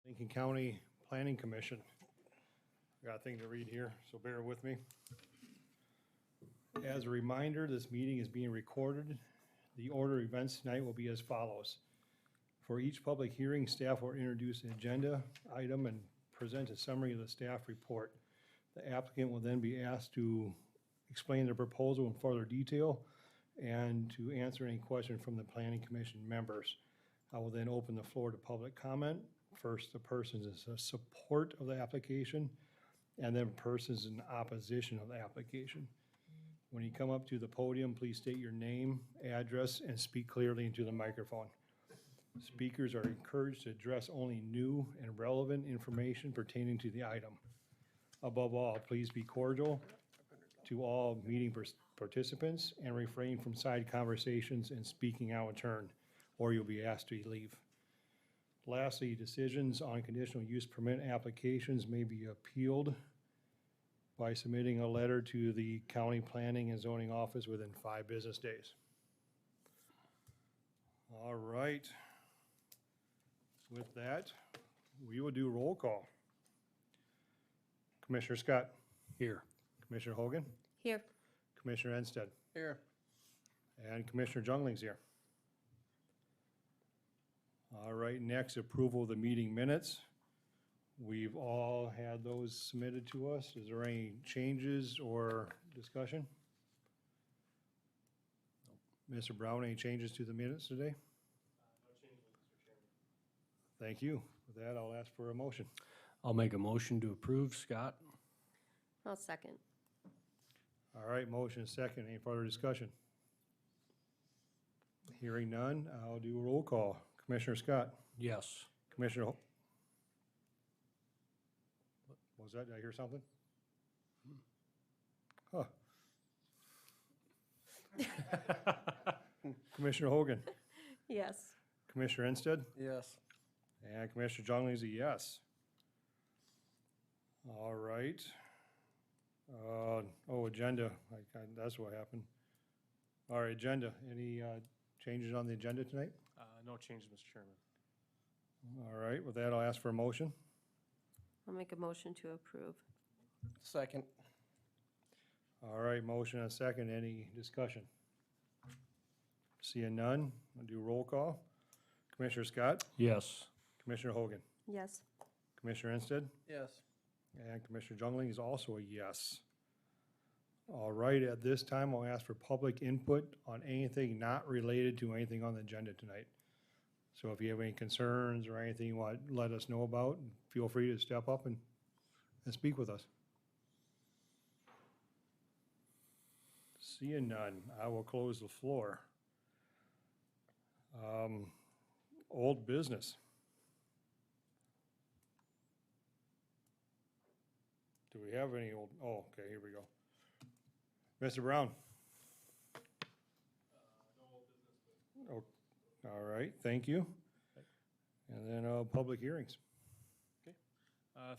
Lincoln County Planning Commission. Got a thing to read here, so bear with me. As a reminder, this meeting is being recorded. The order of events tonight will be as follows. For each public hearing, staff will introduce an agenda item and present a summary of the staff report. The applicant will then be asked to explain their proposal in further detail and to answer any question from the Planning Commission members. I will then open the floor to public comment. First, the persons in support of the application, and then persons in opposition of the application. When you come up to the podium, please state your name, address, and speak clearly into the microphone. Speakers are encouraged to address only new and relevant information pertaining to the item. Above all, please be cordial to all meeting participants and refrain from side conversations and speaking out of turn, or you'll be asked to leave. Lastly, decisions on conditional use permit applications may be appealed by submitting a letter to the County Planning and Zoning Office within 5 business days. All right. With that, we will do roll call. Commissioner Scott. Here. Commissioner Hogan. Here. Commissioner Enstead. Here. And Commissioner Jungling's here. All right, next, approval of the meeting minutes. We've all had those submitted to us. Is there any changes or discussion? Mr. Brown, any changes to the minutes today? No changes, Mr. Chairman. Thank you. With that, I'll ask for a motion. I'll make a motion to approve. Scott? I'll second. All right, motion is second. Any further discussion? Hearing none, I'll do a roll call. Commissioner Scott. Yes. Commissioner. What was that? Did I hear something? Huh. Commissioner Hogan. Yes. Commissioner Enstead. Yes. And Commissioner Jungling is a yes. All right. Agenda. That's what happened. All right, agenda. Any changes on the agenda tonight? No changes, Mr. Chairman. All right, with that, I'll ask for a motion. I'll make a motion to approve. Second. All right, motion and a second. Any discussion? Seeing none, I'll do roll call. Commissioner Scott. Yes. Commissioner Hogan. Yes. Commissioner Enstead. Yes. And Commissioner Jungling is also a yes. All right, at this time, I'll ask for public input on anything not related to anything on the agenda tonight. So if you have any concerns or anything you want to let us know about, feel free to step up and speak with us. Seeing none, I will close the floor. Old business. Do we have any old, oh, okay, here we go. Mr. Brown? No old business, but. Oh, all right, thank you. And then, public hearings.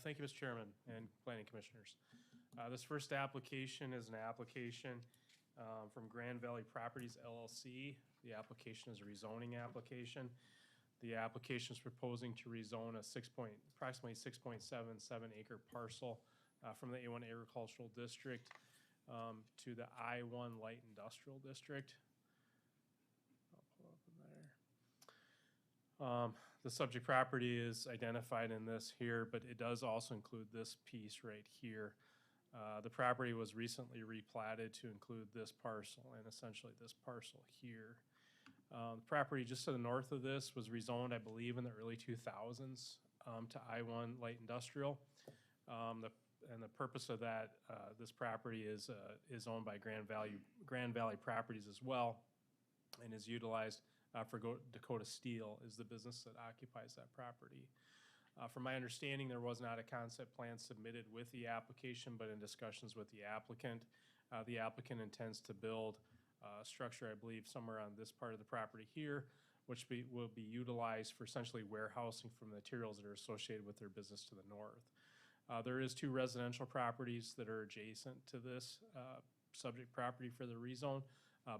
Thank you, Mr. Chairman and Planning Commissioners. This first application is an application from Grand Valley Properties LLC. The application is a rezoning application. The application is proposing to rezone a approximately 6.77 acre parcel from the A1 Agricultural District to the I1 Light Industrial District. I'll pull up in there. The subject property is identified in this here, but it does also include this piece right here. The property was recently replatted to include this parcel and essentially this parcel here. The property just to the north of this was rezoned, I believe, in the early 2000s to I1 Light Industrial. And the purpose of that, this property is owned by Grand Valley Properties as well, and is utilized for Dakota Steel is the business that occupies that property. From my understanding, there was not a concept plan submitted with the application, but in discussions with the applicant intends to build a structure, I believe, somewhere on this part of the property here, which will be utilized for essentially warehousing for materials that are associated with their business to the north. There is 2 residential properties that are adjacent to this subject property for the rezone.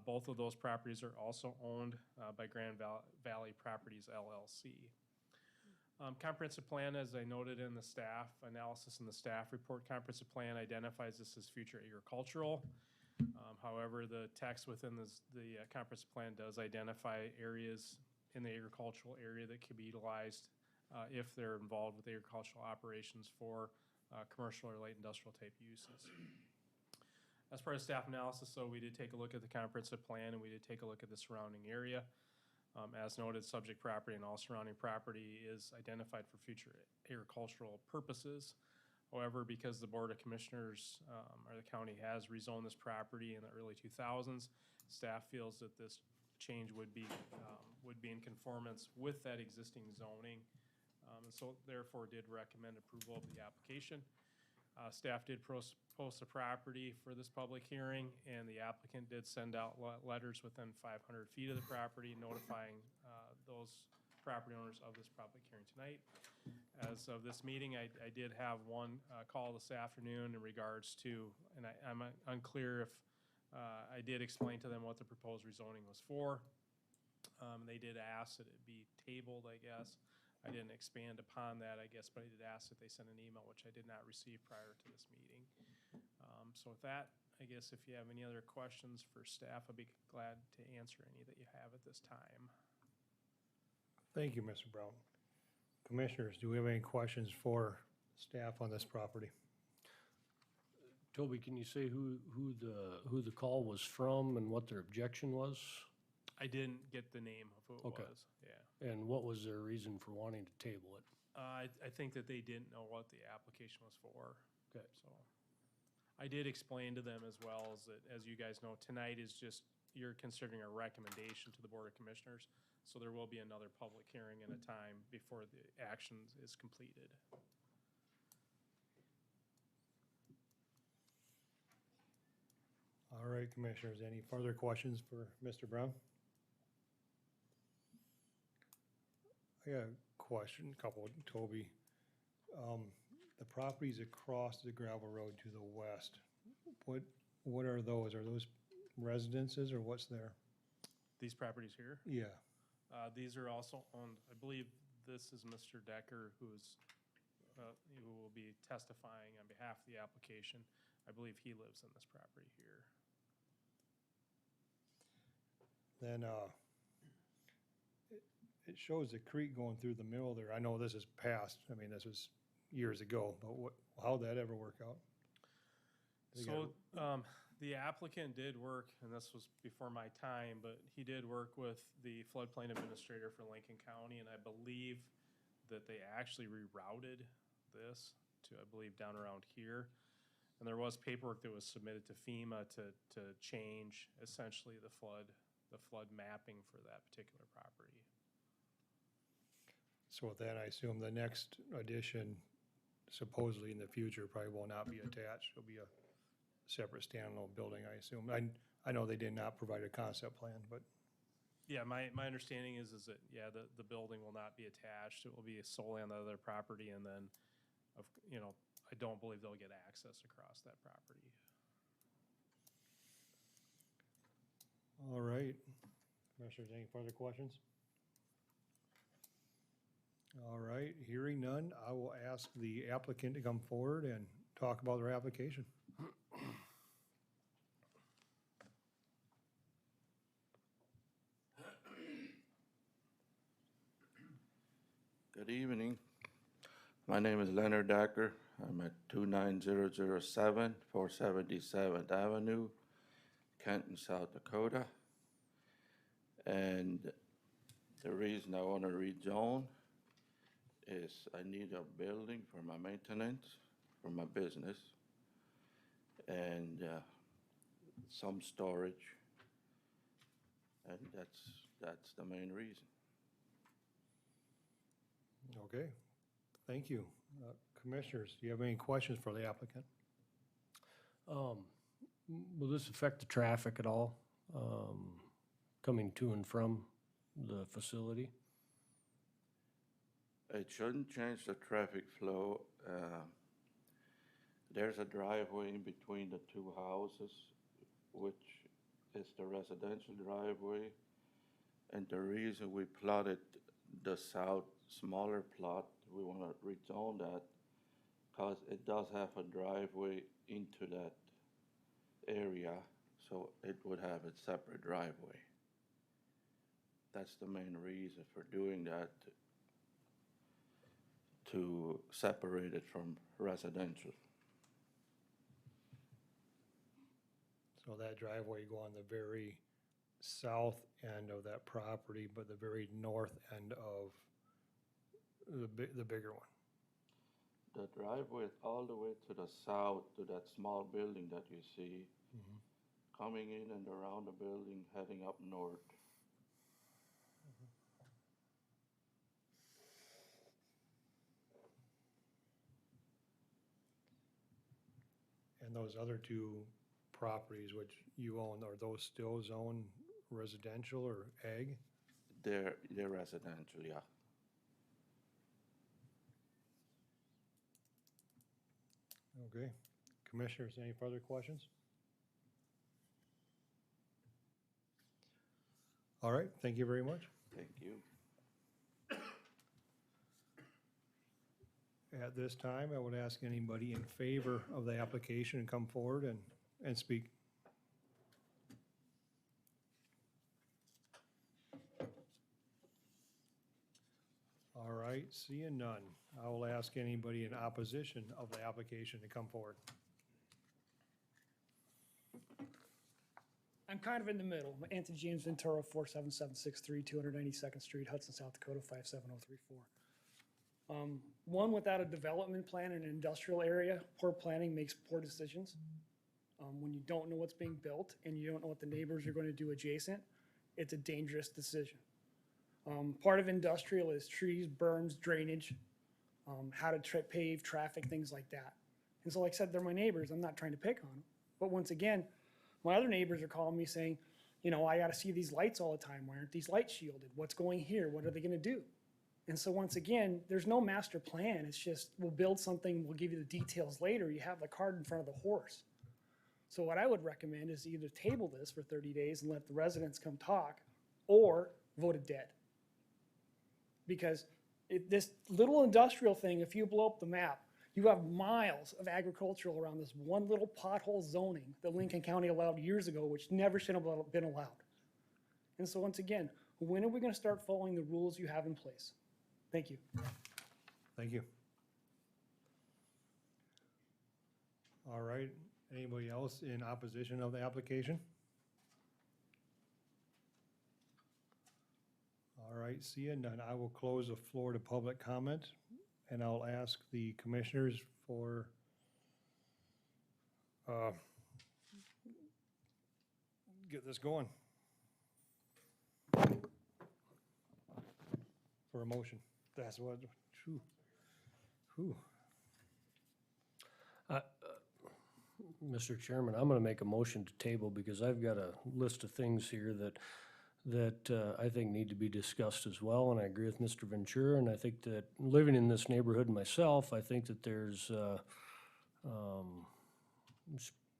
Both of those properties are also owned by Grand Valley Properties LLC. Comprehensive plan, as I noted in the staff analysis in the staff report, comprehensive plan identifies this as future agricultural. However, the text within the comprehensive plan does identify areas in the agricultural area that can be utilized if they're involved with agricultural operations for commercial or light industrial type uses. As part of staff analysis, so we did take a look at the comprehensive plan and we did take a look at the surrounding area. As noted, subject property and all surrounding property is identified for future agricultural purposes. However, because the Board of Commissioners or the county has rezoned this property in the early 2000s, staff feels that this change would be in conformance with that existing zoning. And so therefore did recommend approval of the application. Staff did post the property for this public hearing, and the applicant did send out letters within 500 feet of the property notifying those property owners of this public hearing tonight. As of this meeting, I did have one call this afternoon in regards to, and I'm unclear if I did explain to them what the proposed rezoning was for. They did ask that it be tabled, I guess. I didn't expand upon that, I guess, but I did ask that they send an email, which I did not receive prior to this meeting. So with that, I guess if you have any other questions for staff, I'd be glad to answer any that you have at this time. Thank you, Mr. Brown. Commissioners, do we have any questions for staff on this property? Toby, can you say who the call was from and what their objection was? I didn't get the name of who it Okay. was, yeah. And what was their reason for wanting to table it? I think that they didn't know what the application was for. Okay. So I did explain to them as well as that, as you guys know, tonight is just, you're considering a recommendation to the Board of Commissioners. So there will be another public hearing and a time before the action is completed. All right, Commissioners, any further questions for Mr. Brown? I got a question, couple, Toby. The properties across the gravel road to the west, what are those? Are those residences or what's there? These properties here, Yeah, these are also owned, I believe this is Mr. Decker who will be testifying on behalf of the application. I believe he lives in this property here. then it shows the creek going through the middle there. I know this is past, I mean, this was years ago, but how'd that ever work out? They So, the applicant did work, and this was before my time, but he did work with the floodplain administrator for Lincoln County, and I believe that they actually rerouted this to, I believe, down around here. And there was paperwork that was submitted to FEMA to change essentially the flood mapping for that particular property. So with that, I assume the next addition supposedly in the future probably will not be attached. It'll be a separate standalone building, I assume. I know they did not provide a concept plan, but Yeah, my understanding is that, yeah, the building will not be attached. It will be solely on the other property, and then, I don't believe they'll get access across that property. all right. Commissioners, any further questions? All right, hearing none, I will ask the applicant to come forward and talk about their application. Good evening. My name is Leonard Decker. I'm at 29007 477th Avenue, Kenton, South Dakota. And the reason I want to rezone is I need a building for my maintenance, for my business, and some storage. And that's the main reason. Okay, thank you. Commissioners, do you have any questions for the applicant? Will this affect the traffic at all, coming to and from the facility? It shouldn't change the traffic flow. There's a driveway in between the two houses, which is the residential driveway. And the reason we plotted the south smaller plot, we want to rezone that because it does have a driveway into that area, so it would have a separate driveway. That's the main reason for doing that, to separate it from residential. So that driveway go on the very south end of that property, but the very north end of the bigger one. The driveway is all the way to the south to that small building that you see, coming in and around the building, heading up north. And those other two properties which you own, are those still zone residential or ag? They're residential, yeah. Okay. Commissioners, any further questions? All right, thank you very much. Thank you. At this time, I would ask anybody in favor of the application to come forward and speak. All right, seeing none, I will ask anybody in opposition of the application to come forward. I'm kind of in the middle. I'm Anthony James Ventura, 47763, 292nd Street, Hudson, South Dakota, 57034. One, without a development plan in an industrial area, poor planning makes poor decisions. When you don't know what's being built and you don't know what the neighbors are going to do adjacent, it's a dangerous decision. Part of industrial is trees, berms, drainage, how to pave, traffic, things like that. And so like I said, they're my neighbors. I'm not trying to pick on them. But once again, my other neighbors are calling me saying, you know, I got to see these lights all the time. Why aren't these lights shielded? What's going here? What are they going to do? And so once again, there's no master plan. It's just, we'll build something, we'll give you the details later. You have the cart in front of the horse. So what I would recommend is either table this for 30 days and let the residents come talk, or vote it dead. Because this little industrial thing, if you blow up the map, you have miles of agricultural around this one little pothole zoning that Lincoln County allowed years ago, which never should have been allowed. And so once again, when are we going to start following the rules you have in place? Thank you. Thank you. All right, anybody else in opposition of the application? All right, seeing none, I will close the floor to public comment, and I'll ask the commissioners for get this going. For a motion. That's what, whew. Mr. Chairman, I'm gonna make a motion to table because I've got a list of things here that I think need to be discussed as well, and I agree with Mr. Ventura, and I think that living in this neighborhood myself, I think that there's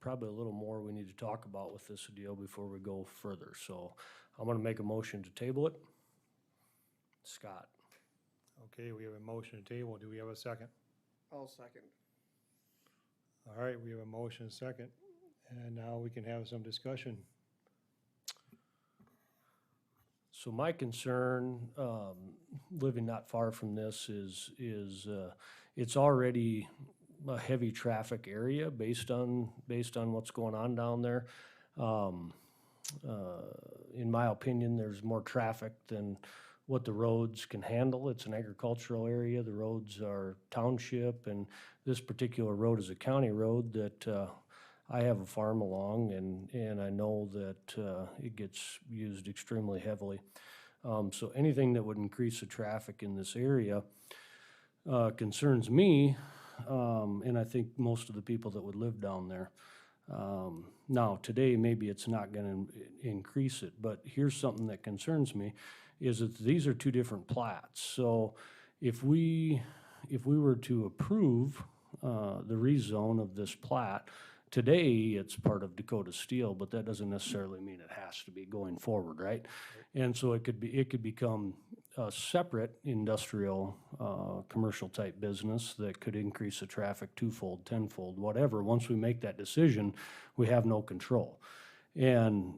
probably a little more we need to talk about with this deal before we go further. So I'm gonna make a motion to table it. Scott. Okay, we have a motion to table. Do we have a second? I'll second. All right, we have a motion and second, and now we can have some discussion. So my concern, living not far from this is it's already a heavy traffic area based on what's going on down there. In my opinion, there's more traffic than what the roads can handle. It's an agricultural area. The roads are township, and this particular road is a county road that I have a farm along, and I know that it gets used extremely heavily. So anything that would increase the traffic in this area concerns me, and I think most of the people that would live down there. Now, today, maybe it's not going to increase it, but here's something that concerns me, is that these are two different plats. So if we were to approve the rezone of this plat, today it's part of Dakota Steel, but that doesn't necessarily mean it has to be going forward, right? And so it could become a separate industrial, commercial type business that could increase the traffic twofold, tenfold, whatever. Once we make that decision, we have no control. And,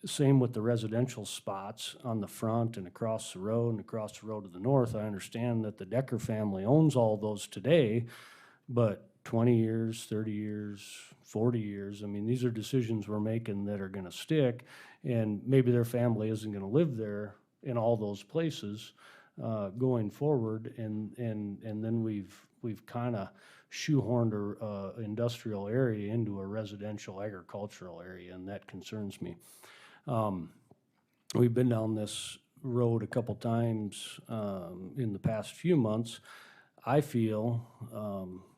same with the residential spots on the front and across the road to the north. I understand that the Decker family owns all those today, but 20 years, 30 years, 40 years, I mean, these are decisions we're making that are gonna stick, and maybe their family isn't gonna live there in all those places, going forward, and then we've kinda shoehorned a industrial area into a residential agricultural area, and that concerns me. We've been down this road a couple times, in the past few months. I feel,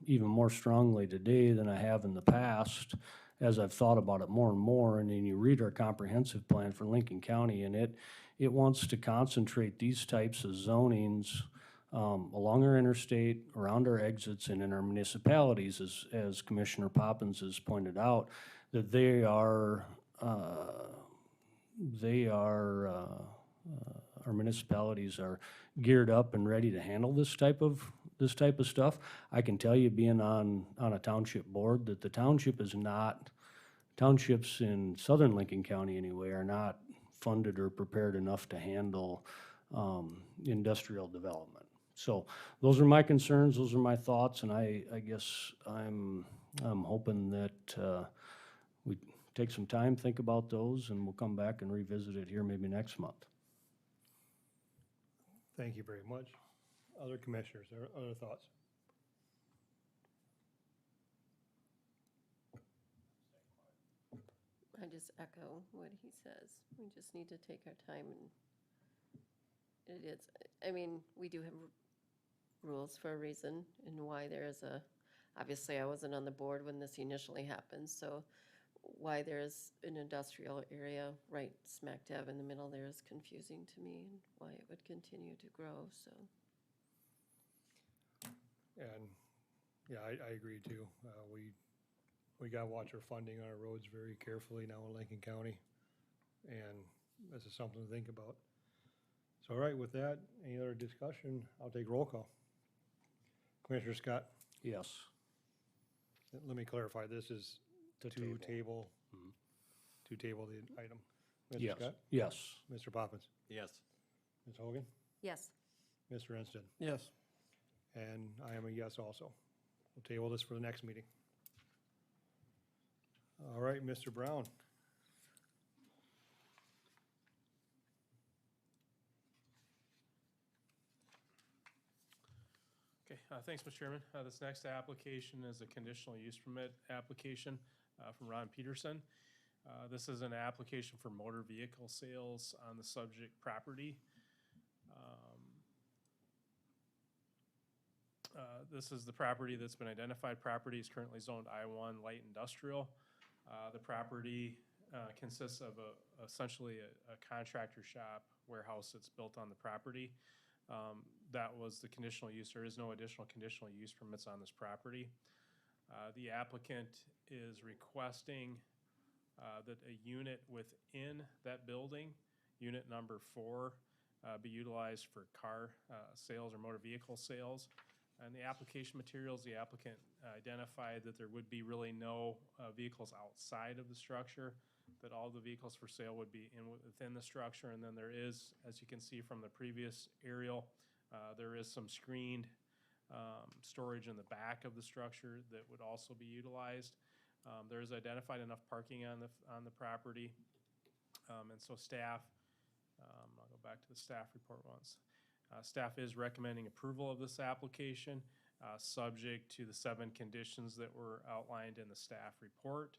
even more strongly today than I have in the past, as I've thought about it more and more, and then you read our comprehensive plan for Lincoln County, and it wants to concentrate these types of zonings, along our interstate, around our exits, and in our municipalities, as Commissioner Poppins has pointed out, that our municipalities are geared up and ready to handle this type of stuff. I can tell you, being on a township board, that the townships in southern Lincoln County anyway, are not funded or prepared enough to handle, industrial development. So those are my concerns, those are my thoughts, and I guess I'm hoping that, we take some time, think about those, and we'll come back and revisit it here maybe next month. Thank you very much. Other commissioners, other thoughts? I just echo what he says. We just need to take our time, and it is, I mean, we do have rules for a reason, and why there is obviously I wasn't on the board when this initially happened, so why there's an industrial area right smack dab in the middle there is confusing to me, and why it would continue to grow, so. And, yeah, I agree too. We gotta watch our funding on our roads very carefully now in Lincoln County, and this is something to think about. So, all right, with that, any other discussion? I'll take roll call. Commissioner Scott, Yes. let me clarify, this is to table the item. Mr. Yes. Scott? Yes. Mr. Poppins? Yes. Ms. Hogan? Yes, Mr. Enston? Yes. And I am a yes also. We'll table this for the next meeting. All right, Mr. Brown. Okay, thanks, Mr. Chairman. This next application is a conditional use permit application from Ron Peterson. This is an application for motor vehicle sales on the subject property. This is the property that's been identified. Property is currently zoned I-1 light industrial. The property consists of essentially a contractor shop warehouse that's built on the property. That was the conditional use. There is no additional conditional use permits on this property. The applicant is requesting that a unit within that building, unit number 4, be utilized for car sales or motor vehicle sales. And the application materials, the applicant identified that there would be really no vehicles outside of the structure, that all the vehicles for sale would be within the structure. And then there is, as you can see from the previous aerial, there is some screened storage in the back of the structure that would also be utilized. There is identified enough parking on the property. And so staff, I'll go back to the staff report once. Staff is recommending approval of this application, subject to the 7 conditions that were outlined in the staff report.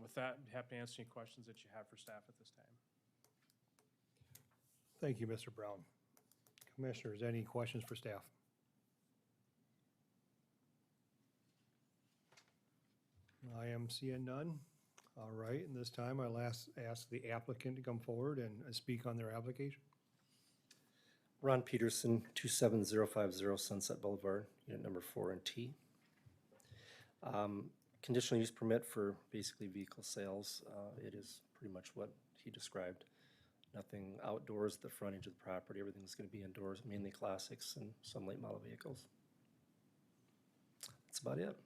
With that, I'm happy to answer any questions that you have for staff at this time. Thank you, Mr. Brown. Commissioners, any questions for staff? I am seeing none. All right, and this time I'll ask the applicant to come forward and speak on their application. Ron Peterson, 27050 Sunset Boulevard, unit number 4 and T. Conditional use permit for basically vehicle sales. It is pretty much what he described. Nothing outdoors at the frontage of the property. Everything's gonna be indoors, mainly classics and some late model vehicles. That's about it.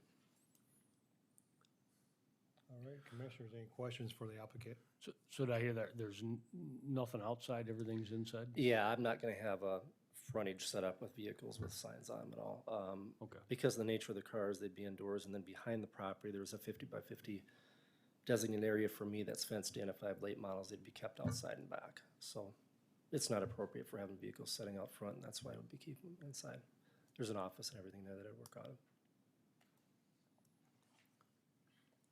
All right, commissioners, any questions for the applicant? So did I hear that there's nothing outside, everything's inside? Yeah, I'm not gonna have a frontage set up with vehicles with signs on them at all. Okay. Because of the nature of the cars, they'd be indoors, and then behind the property, there's a 50 by 50 designated area for me that's fenced in. If I have late models, they'd be kept outside and back. So it's not appropriate for having vehicles setting out front, and that's why I would be keeping them inside. There's an office and everything there that I'd work out of.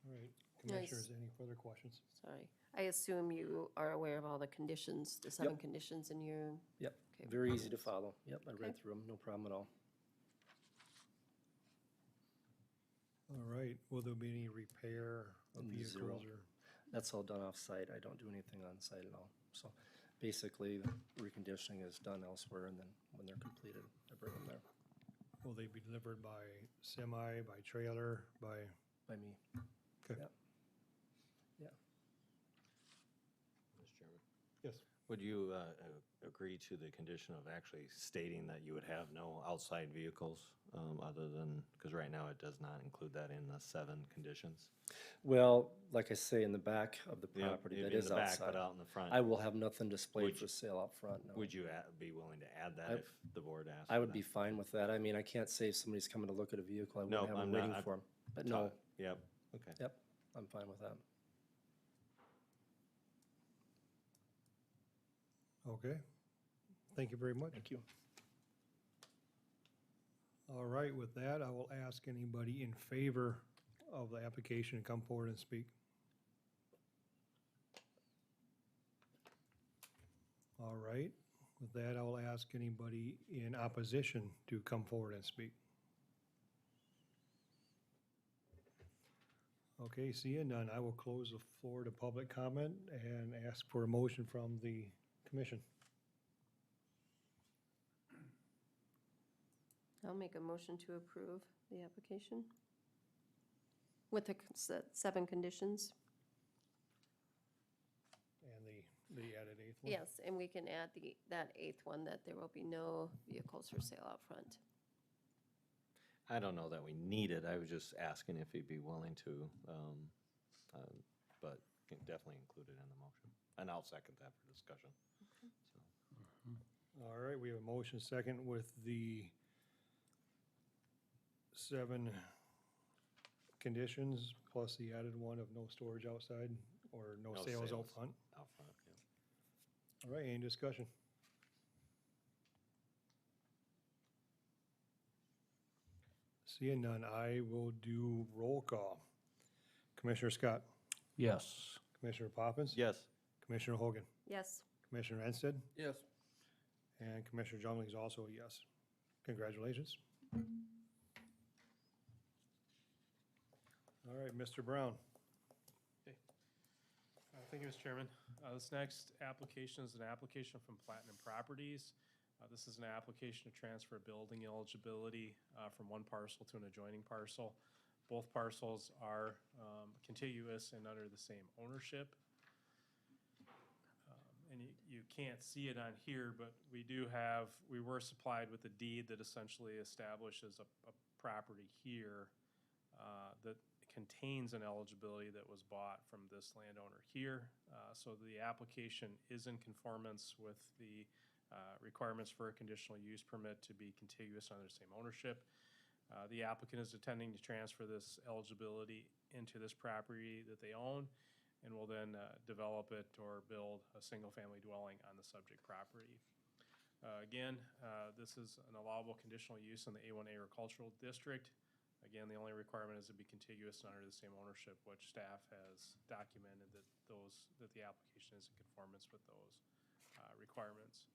All right, commissioners, any further questions? Sorry. I assume you are aware of all the conditions, the 7 conditions in your, Yep, Okay, very easy to performance. follow. Yep, I Okay. read through them, no problem at all. All right, will there be any repair of Zero. vehicles or? That's all done off-site. I don't do anything on-site at all. So basically, reconditioning is done elsewhere, and then when they're completed, I bring them there Will they be delivered by semi, by trailer, by? by me. Okay. Yep. Yeah. Mr. Chairman, Yes. would you agree to the condition of actually stating that you would have no outside vehicles other than, because right now it does not include that in the 7 conditions? Well, like I say, in the back of the Yeah, property, it'd that be in is the back, outside. but out in the front. I will have nothing displayed Would for you- sale out front, no. Would you be willing to add that I- if the board asked? I for would that? be fine with that. I mean, I can't say if somebody's coming to look at a vehicle, I No, wouldn't have I'm them not. waiting I'm for them. But no, Yep, okay. yep, I'm fine with that. Okay. Thank you very much. Thank you. All right, with that, I will ask anybody in favor of the application to come forward and speak. All right, with that, I will ask anybody in opposition to come forward and speak. Okay, seeing none, I will close the floor to public comment and ask for a motion from the commission. I'll make a motion to approve the application with the 7 conditions. And the added 8th one? Yes, and we can add that 8th one, that there will be no vehicles for sale out front. I don't know that we need it. I was just asking if he'd be willing to, but can definitely include it in the motion. And I'll second that for discussion. So, All right, we have a motion second with the 7 conditions plus the added one of no storage outside or no No sales out sales. front. Out front, yeah. All right, any discussion? Seeing none, I will do roll call. Commissioner Scott, Yes. Commissioner Poppins? Yes. Commissioner Hogan, Yes, Commissioner Ensted, Yes. and Commissioner Jungling is also a yes. Congratulations. All right, Mr. Brown. Thank you, Mr. Chairman. This next application is an application from Platinum Properties. This is an application to transfer building eligibility from one parcel to an adjoining parcel. Both parcels are contiguous and under the same ownership. And you can't see it on here, but we were supplied with a deed that essentially establishes a property here that contains an eligibility that was bought from this landowner here. So the application is in conformance with the requirements for a conditional use permit to be contiguous under the same ownership. The applicant is intending to transfer this eligibility into this property that they own and will then develop it or build a single-family dwelling on the subject property. Again, this is an allowable conditional use in the A1 agricultural district. Again, the only requirement is to be contiguous and under the same ownership, which staff has documented that the application is in conformance with those requirements.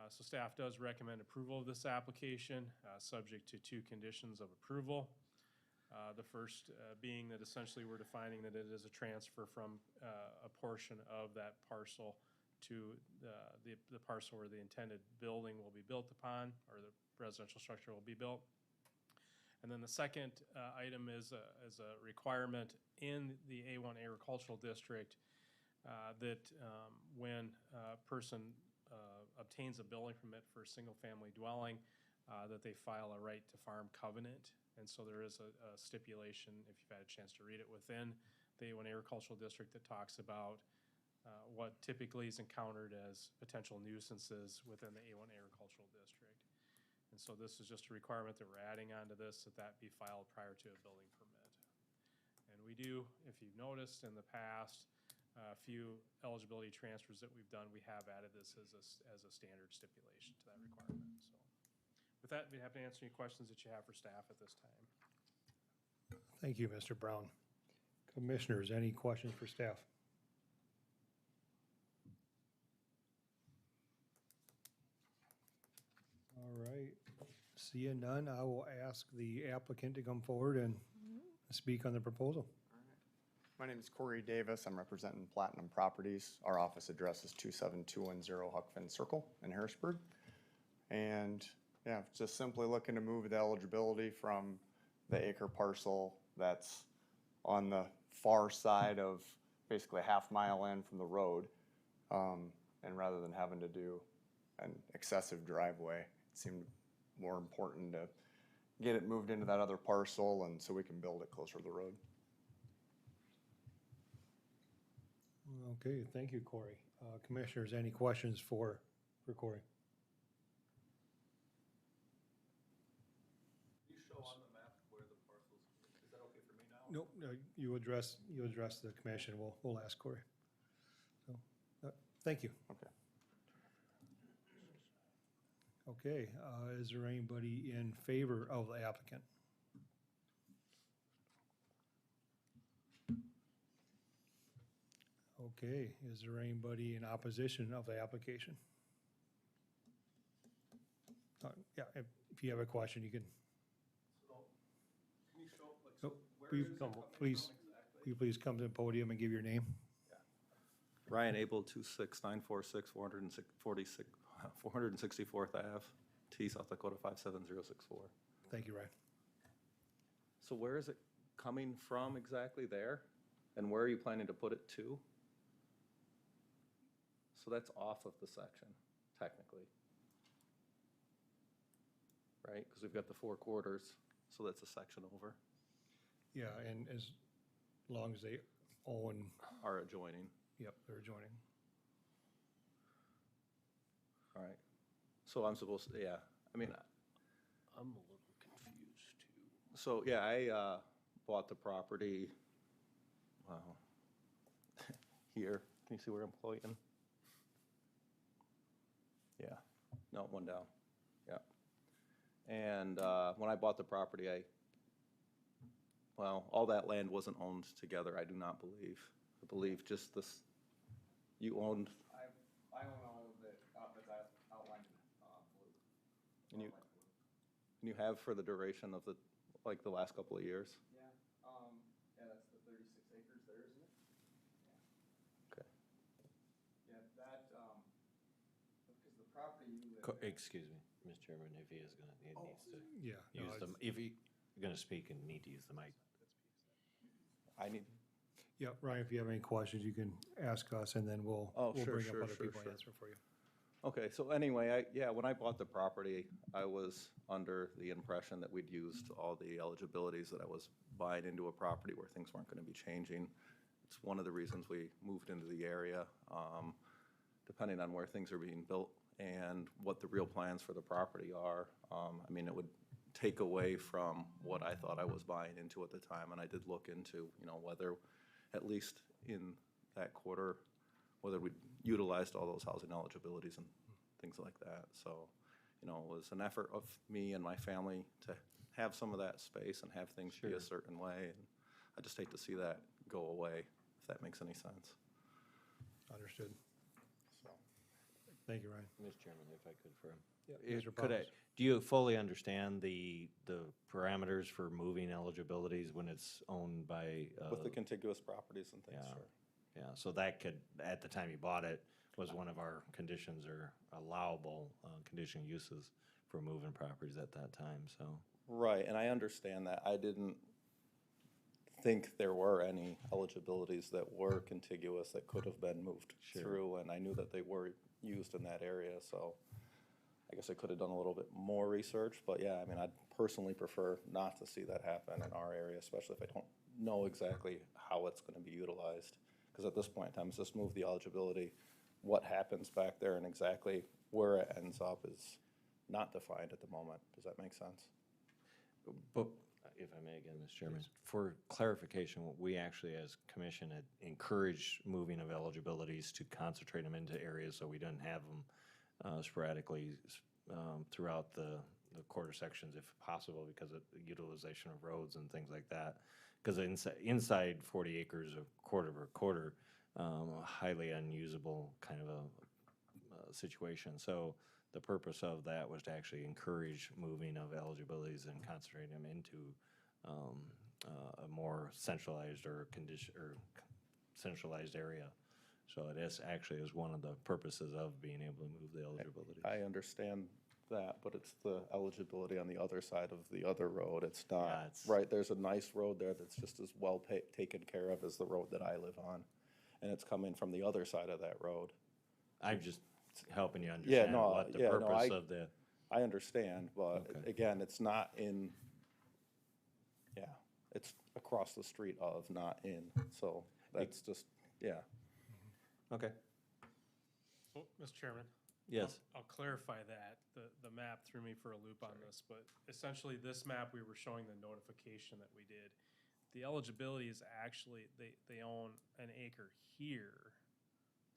So staff does recommend approval of this application, subject to 2 conditions of approval. The first being that essentially we're defining that it is a transfer from a portion of that parcel to the parcel where the intended building will be built upon, or the residential structure will be built. And then the second item is a requirement in the A1 agricultural district that when person obtains a building permit for a single-family dwelling, that they file a right to farm covenant. And so there is a stipulation, if you've had a chance to read it, within the A1 agricultural district that talks about what typically is encountered as potential nuisances within the A1 agricultural district. And so this is just a requirement that we're adding onto this, that be filed prior to a building permit. And we do, if you've noticed in the past, a few eligibility transfers that we've done, we have added this as a standard stipulation to that requirement. So with that, I'd be happy to answer any questions that you have for staff at this time. Thank you, Mr. Brown. Commissioners, any questions for staff? All right, seeing none, I will ask the applicant to come forward and speak on the proposal. My name is Corey Davis. I'm representing Platinum Properties. Our office address is 27210 Huck Finn Circle in Harrisburg. And yeah, just simply looking to move the eligibility from the acre parcel that's on the far side of basically a half-mile in from the road. And rather than having to do an excessive driveway, it seemed more important to get it moved into that other parcel and so we can build it closer to the road. Okay, thank you, Corey. Commissioners, any questions for Corey? Can you show on the map where the parcels, is that okay for me now? Nope, no, you address the commission. We'll ask Corey. So, thank you. Okay. Okay, is there anybody in favor of the applicant? Okay, is there anybody in opposition of the application? Yeah, if you have a question, you can. So, can you show, like, Oh, so where please is it come- coming please. from exactly? Will you please come to the podium and give your name? Ryan Abel, 26946 464th Ave, T, South Dakota 57064. Thank you, Ryan. So where is it coming from exactly there? And where are you planning to put it to? So that's off of the section, technically. Right, because we've got the 4 quarters, so that's a section over, Yeah, and as long as they own, are adjoining. yep, they're joining. All right. So I'm supposed to, yeah, I mean, I'm a little confused too. so, yeah, I bought the property, wow, here. Can you see where I'm pointing? Yeah, no, one down, yeah. And when I bought the property, well, all that land wasn't owned together, I do not believe. I believe just this, you owned, I own all of it, that's outlined in blue. and you have for the duration of the, like, the last couple of years? Yeah, that's the 36 acres there, isn't it? Okay. Yeah, that, because the property you live in. Excuse me, Mr. Chairman, if he is gonna, he needs to Yeah. no, use the, it's- if he gonna speak and need to use the mic. I need, Yeah, Ryan, if you have any questions, you can ask us and then we'll Oh, sure, bring up sure, other sure, people and sure. answer for you. okay, so anyway, yeah, when I bought the property, I was under the impression that we'd used all the eligibilities, that I was buying into a property where things weren't gonna be changing. It's one of the reasons we moved into the area, depending on where things are being built and what the real plans for the property are. I mean, it would take away from what I thought I was buying into at the time, and I did look into, you know, whether, at least in that quarter, whether we utilized all those housing eligibilities and things like that. So, you know, it was an effort of me and my family to have some of that space and have things be a certain way. And I just hate to see that go away, if that makes any sense. Understood. So, Thank you, Ryan. Mr. Chairman, if I could for him. Yeah, Mr. Could I, Powers. do you fully understand the parameters for moving eligibilities when it's owned by? With the contiguous properties and things, yeah. sure. Yeah, so that could, at the time you bought it, was one of our conditions or allowable conditional uses for moving properties at that time, so. Right, and I understand that. I didn't think there were any eligibilities that were contiguous that could have been moved through, and I knew that they were used in that area, so I guess I could have done a little bit more research, but yeah, I mean, I'd personally prefer not to see that happen in our area, especially if I don't know exactly how it's gonna be utilized. Because at this point in time, it's just move the eligibility. What happens back there and exactly where it ends up is not defined at the moment. Does that make sense? But if I may again, Mr. Chairman, for clarification, we actually as commission had encouraged moving of eligibilities to concentrate them into areas so we didn't have them sporadically throughout the quarter sections if possible because of the utilization of roads and things like that. Because inside 40 acres of quarter, highly unusable kind of a situation. So the purpose of that was to actually encourage moving of eligibilities and concentrating them into a more centralized or centralized area. So it is actually is one of the purposes of being able to move the eligibility. I understand that, but it's the eligibility on the other side of the other road. It's Yeah, not, it's- right, there's a nice road there that's just as well taken care of as the road that I live on. And it's coming from the other side of that road. I'm just helping you understand no, what the yeah, no, purpose of the, I understand, but Okay. again, it's not in, yeah, it's across the street of, not in. So that's just, yeah. okay, Oh, Mr. Chairman? yes. I'll clarify that. The map threw me for a loop on this, but essentially this map, we were showing the notification that we did. The eligibility is actually, they own an acre here,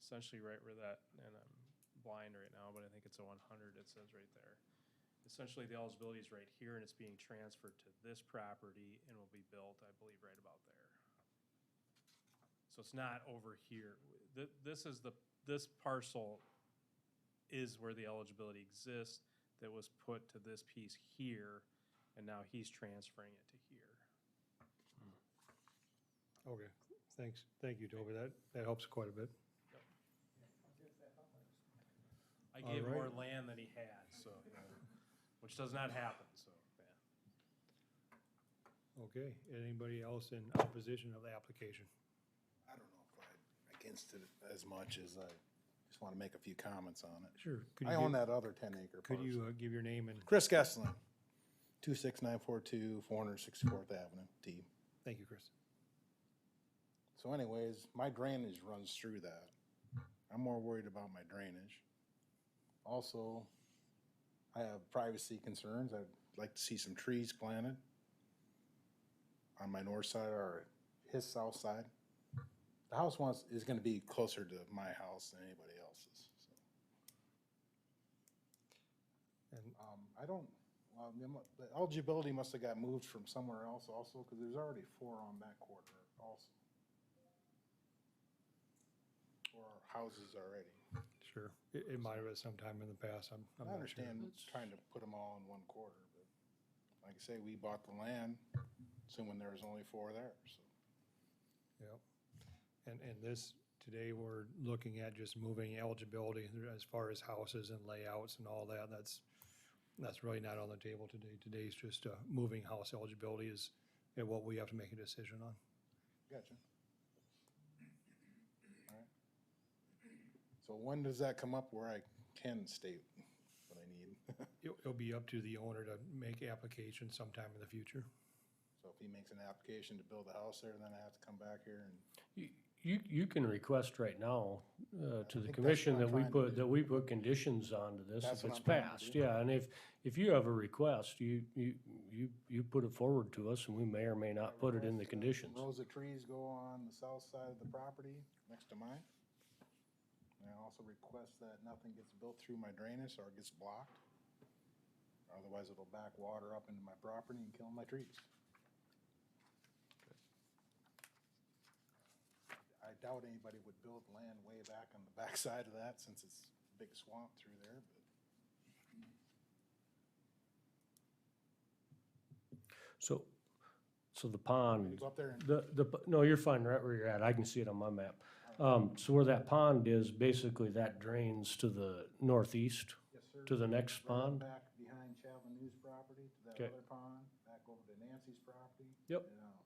essentially right where that, and I'm blind right now, but I think it's a 100, it says right there. Essentially, the eligibility is right here, and it's being transferred to this property and will be built, I believe, right about there. So it's not over here. This parcel is where the eligibility exists that was put to this piece here, and now he's transferring it to here. Okay, thanks. Thank you, Toby. That helps quite a bit. I gave more Alright. land than he had, so, which does not happen, so, yeah. Okay, anybody else in opposition of the application? I don't know if I'm against it as much as I just want to make a few comments on it. Sure. Could I you own give- that other 10-acre Could parcel. you give your name and, Chris Gessling, 26942 464th Avenue, T. thank you, Chris. So anyways, my drainage runs through that. I'm more worried about my drainage. Also, I have privacy concerns. I'd like to see some trees planted on my north side or his south side. The house is going to be closer to my house than anybody else's. So. And The eligibility must have got moved from somewhere else also, because there's already 4 on that quarter also. Or houses already. sure, it might have been sometime in the past. I'm I not sure. understand trying to put them all in one quarter, but like I say, we bought the land assuming there was only 4 there, so. Yep. And this, today, we're looking at just moving eligibility as far as houses and layouts and all that. That's really not on the table today. Today's just moving house eligibility is what we have to make a decision on. Gotcha. All right. So when does that come up where I can state what I need? It'll be up to the owner to make application sometime in the future. So if he makes an application to build a house there, then I have to come back here and. You can request right now to the think that's commission what I'm that trying to do. we put conditions onto this That's if what it's I'm trying to passed. do. Yeah, and if you have a request, you put it forward to us and we may or may not put it in the conditions. Rows of trees go on the south side of the property next to mine. And I also request that nothing gets built through my drainage or gets blocked. Otherwise, it'll back water up into my property and kill my trees. I doubt anybody would build land way back on the back side of that since it's a big swamp through there, but. So the pond, Go up there and no, you're fine right where you're at. I can see it on my map. So where that pond is, basically that drains to the northeast, Yes, sir. to the next Right pond. back behind Chavaneu's property to that Okay. other pond, back over to Nancy's property. Yep. and out.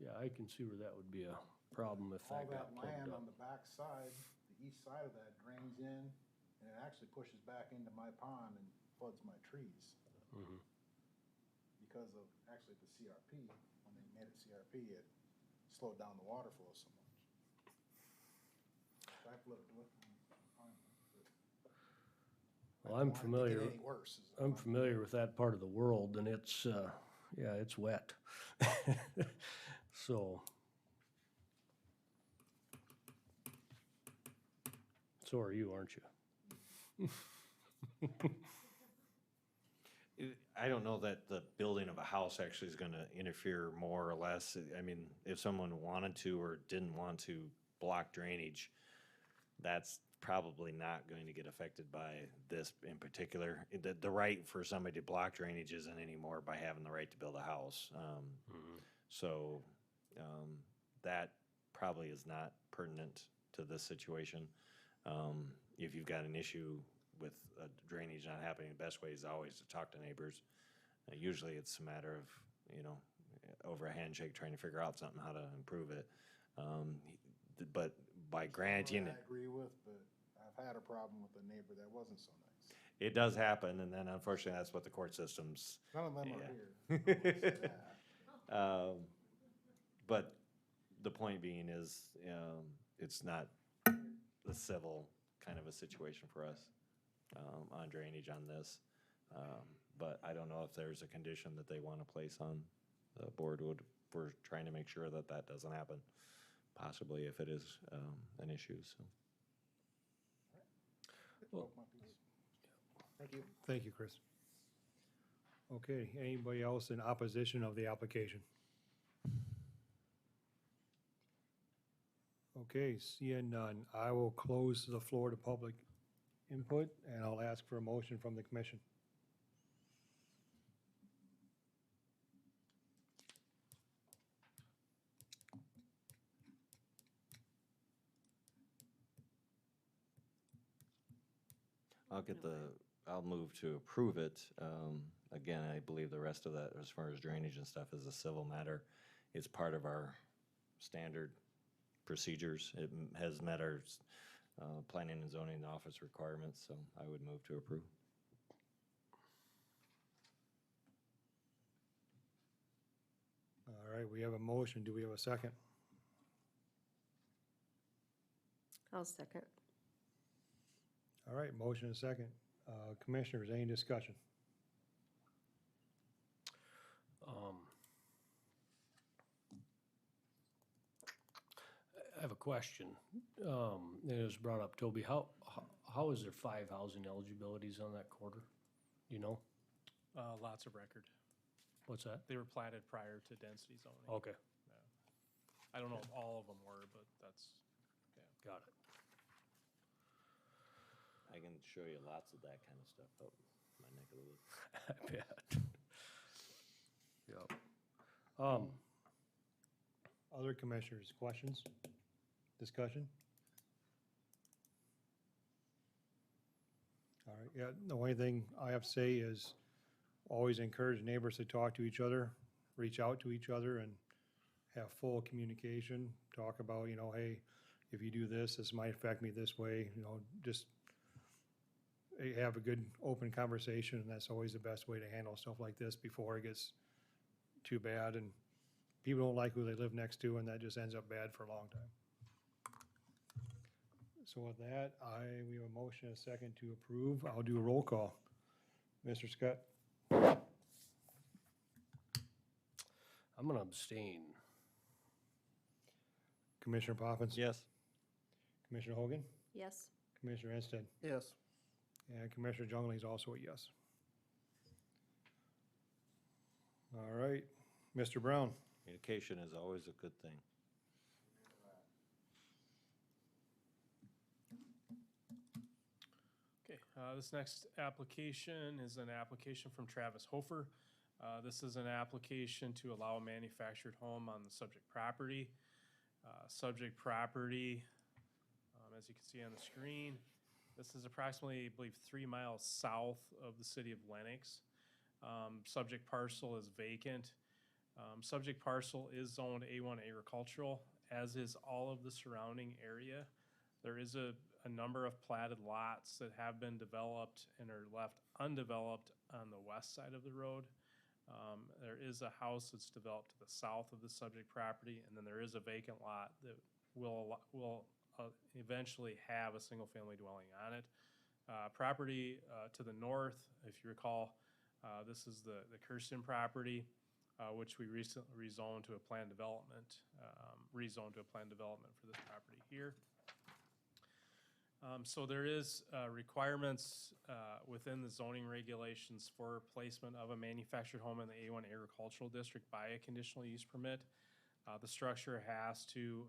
Yeah, I can see where that would be a problem if All that got that plugged land up. on the back side, the east side of that drains in, and it actually pushes back into my pond and floods my trees. Mhm. Because of, actually the CRP, when they made it CRP, it slowed down the water flow so much. So I've lived with them. Well, I'm familiar, Any worse. is all I'm familiar with that part of the world, and it's, yeah, it's wet. So. So are you, aren't you? I don't know that the building of a house actually is gonna interfere more or less. I mean, if someone wanted to or didn't want to block drainage, that's probably not going to get affected by this in particular. The right for somebody to block drainage isn't anymore by having the right to build a house. So, that probably is not pertinent to this situation. If you've got an issue with drainage not happening, the best way is always to talk to neighbors. Usually it's a matter of, you know, over a handshake trying to figure out something, how to improve it. But by granting I it, agree with, but I've had a problem with a neighbor that wasn't so nice. it does happen, and then unfortunately, that's what the court system's. None of them Yeah. are here. Yeah. But the point being is, it's not the civil kind of a situation for us on drainage on this. But I don't know if there's a condition that they want to place on the board. We're trying to make sure that that doesn't happen, possibly if it is an issue, so. Broke my piece. Thank you. Thank you, Chris. Okay, anybody else in opposition of the application? Okay, seeing none, I will close the floor to public input, and I'll ask for a motion from the commission. I'll move to approve it. Again, I believe the rest of that, as far as drainage and stuff, is a civil matter. It's part of our standard procedures. It has met our planning and zoning office requirements, so I would move to approve. All right, we have a motion. Do we have a second? I'll second. All right, motion and second. Commissioners, any discussion? I have a question. It was brought up, Toby, how is there 5 housing eligibilities on that quarter? You know? Lots of record. What's that? They were platted prior to density zoning. Okay, I don't know if all of them were, but that's, got it. I can show you lots of that kind of stuff up my neck of the woods. I bet. Yep. Other commissioners, questions? Discussion? All right, yeah, the only thing I have to say is always encourage neighbors to talk to each other, reach out to each other and have full communication, talk about, you know, hey, if you do this, this might affect me this way, you know, just have a good, open conversation, and that's always the best way to handle stuff like this before it gets too bad, and people don't like who they live next to, and that just ends up bad for a long time. So with that, we have a motion and a second to approve. I'll do a roll call. Mr. Scott? I'm gonna abstain. Commissioner Poppins? Yes. Commissioner Hogan? Yes. Commissioner Ensted? Yes. And Commissioner Jungling is also a yes. All right, Mr. Brown? Communication is always a good thing. okay. This next application is an application from Travis Hofer. This is an application to allow a manufactured home on the subject property. Subject property, as you can see on the screen, this is approximately, I believe, 3 miles south of the city of Lenox. Subject parcel is vacant. Subject parcel is zoned A1 agricultural, as is all of the surrounding area. There is a number of platted lots that have been developed and are left undeveloped on the west side of the road. There is a house that's developed to the south of the subject property, and then there is a vacant lot that will eventually have a single-family dwelling on it. Property to the north, if you recall, this is the Kirsten property, which we recently rezoned to a planned development, for this property here. So there is requirements within the zoning regulations for placement of a manufactured home in the A1 agricultural district by a conditional use permit. The structure has to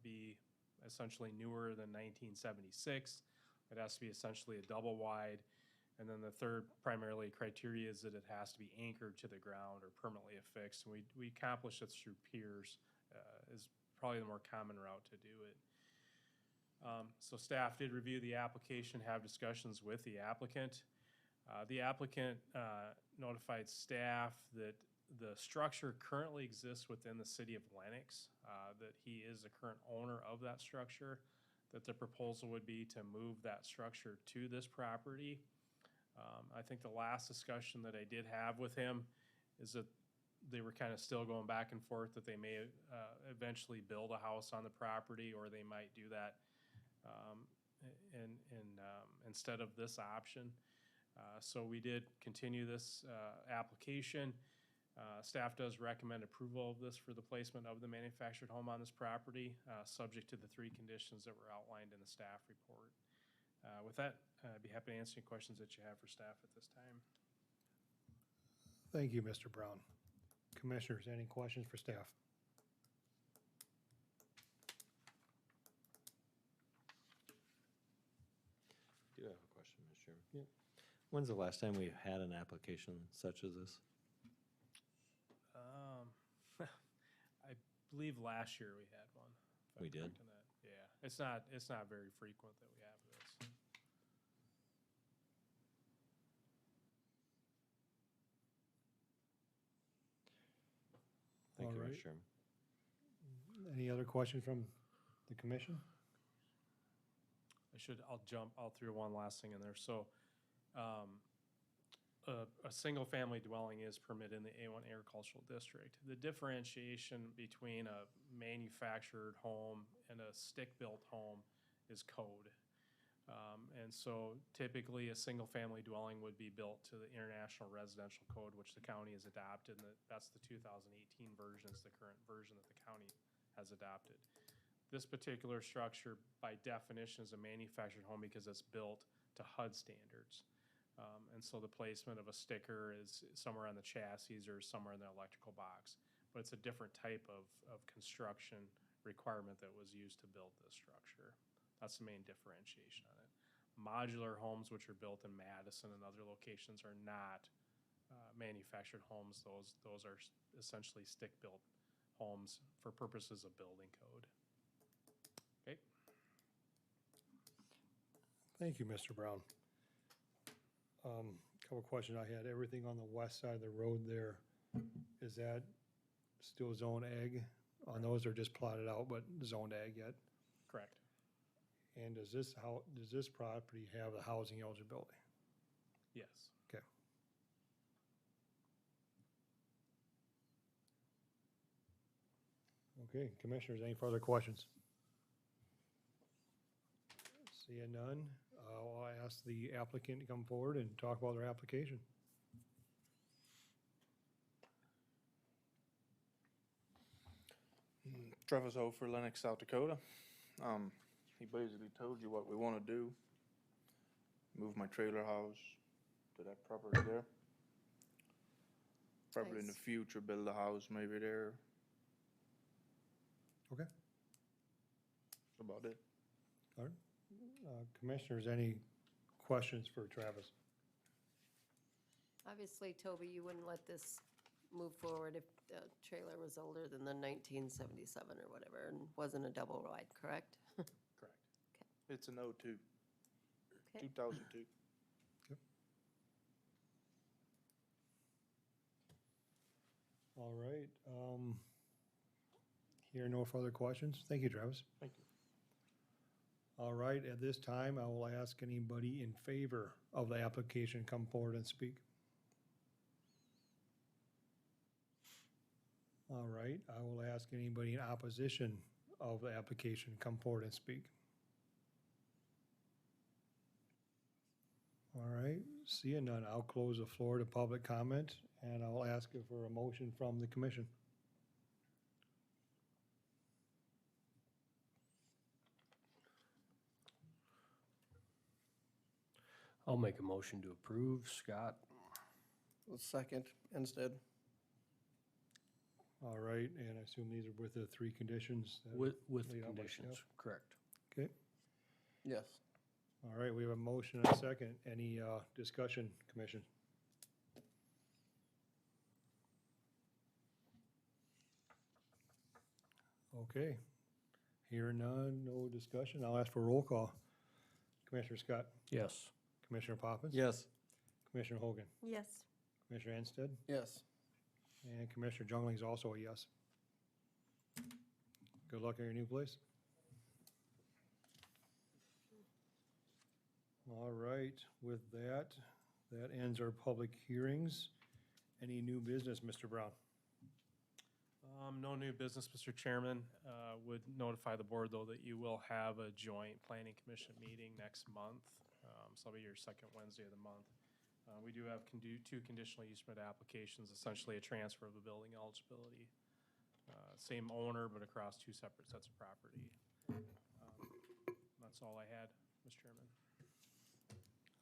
be essentially newer than 1976. It has to be essentially a double wide. And then the third primarily criteria is that it has to be anchored to the ground or permanently affixed. And we accomplish this through piers, is probably the more common route to do it. So staff did review the application, have discussions with the applicant. The applicant notified staff that the structure currently exists within the city of Lenox, that he is the current owner of that structure, that the proposal would be to move that structure to this property. I think the last discussion that I did have with him is that they were kind of still going back and forth, that they may eventually build a house on the property, or they might do that instead of this option. So we did continue this application. Staff does recommend approval of this for the placement of the manufactured home on this property, subject to the 3 conditions that were outlined in the staff report. With that, I'd be happy to answer any questions that you have for staff at this time. Thank you, Mr. Brown. Commissioners, any questions for staff? I do have a question, Mr. Chairman. Yeah. When's the last time we had an application such as this? I believe last year we had one. if I'm We did? correct in that. Yeah, it's not very frequent that we have this. Thank All you, right. Mr. Chairman. Any other questions from the commission? I'll throw one last thing in there. So, a single-family dwelling is permitted in the A1 agricultural district. The differentiation between a manufactured home and a stick-built home is code. And so typically, a single-family dwelling would be built to the International Residential Code, which the county has adopted, and that's the 2018 version is the current version that the county has adopted. This particular structure, by definition, is a manufactured home because it's built to HUD standards. And so the placement of a sticker is somewhere on the chassis or somewhere in the electrical box. But it's a different type of construction requirement that was used to build this structure. That's the main differentiation on it. Modular homes, which are built in Madison and other locations, are not manufactured homes. Those are essentially stick-built homes for purposes of building code. Okay. Thank you, Mr. Brown. Couple questions I had. Everything on the west side of the road there, is that still zone ag? On those are just plotted out, but zoned ag yet? Correct. And does this property have the housing eligibility? Yes. Okay. Okay, commissioners, any further questions? Seeing none, I'll ask the applicant to come forward and talk about their application. Travis O for Lenox, South Dakota. He basically told you what we want to do. Move my trailer house to that property there. Probably in the Nice. future, build a house maybe there. Okay. That's about it. All right. Commissioners, any questions for Travis? Obviously, Toby, you wouldn't let this move forward if the trailer was older than the 1977 or whatever and wasn't a double wide, correct? Correct. It's an 02, Okay. 2002. All right. Here, no further questions. Thank you, Travis. Thank you. All right, at this time, I will ask anybody in favor of the application come forward and speak. All right, I will ask anybody in opposition of the application come forward and speak. All right, seeing none, I'll close the floor to public comment, and I'll ask for a motion from the commission. I'll make a motion to approve. Scott? Second, instead. All right, and I assume these are with the three conditions? that With laid out by conditions, staff? correct. Okay, Yes. all right, we have a motion and a second. Any discussion, commission? Okay, hearing none, no discussion. I'll ask for a roll call. Commissioner Scott, Yes. Commissioner Poppins? Yes. Commissioner Hogan, Yes. Commissioner Anstead, Yes. and Commissioner Jungling is also a yes. Good luck in your new place. All right, with that, that ends our public hearings. Any new business, Mr. Brown? No new business, Mr. Chairman. Would notify the board, though, that you will have a joint planning commission meeting next month. So it'll be your second Wednesday of the month. We do have two conditional use permit applications, essentially a transfer of the building eligibility. Same owner, but across two separate sets of property. That's all I had, Mr. Chairman.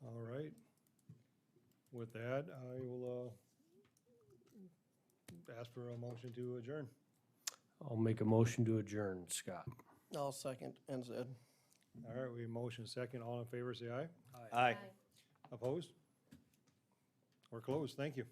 All right. With that, I will ask for a motion to adjourn. I'll make a motion to adjourn. Scott? I'll second, NZ. All right, we have motion second. All in favor, say aye. Aye. Opposed? We're closed. Thank you.